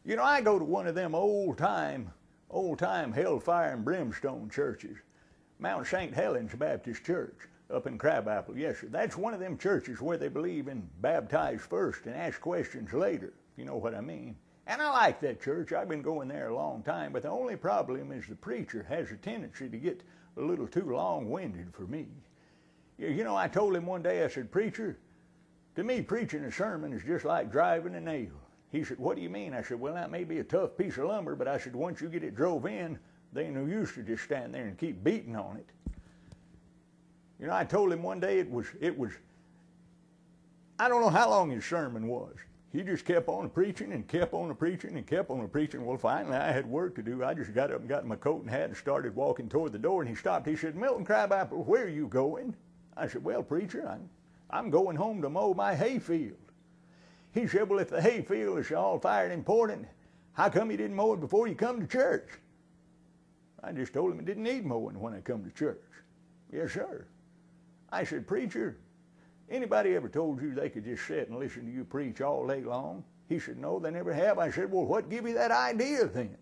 You know, I go to one of them old-time hellfire and brimstone churches. Mount St. Helens Baptist Church up in Crabapple. Yes, sir. That's one of them churches where they believe in baptize first and ask questions later, if you know what I mean. And I like that church. I've been going there a long time, but the only problem is the preacher has a tendency to get a little too long-winded for me. You know, I told him one day, I said, "Preacher, to me, preaching a sermon is just like driving a nail." He said, "What do you mean?" I said, "Well, that may be a tough piece of lumber, but I said, once you get it drove in, they ain't no use to just stand there and keep beating on it." You know, I told him one day it was, I don't know how long his sermon was. He just kept on preaching and kept on preaching and kept on preaching. Well, finally, I had work to do. I just got up and got my coat and hat and started walking toward the door, and he stopped. He said, "Milton Crabapple, where are you going?" I said, "Well, preacher, I'm going home to mow my hayfield." He said, "Well, if the hayfield is all fired important, how come you didn't mow it before you come to church?" I just told him it didn't need mowing when I come to church. "Yes, sir." I said, "Preacher, anybody ever told you they could just sit and listen to you preach all day long?" He said, "No, they never have." I said, "Well, what give you that idea then?"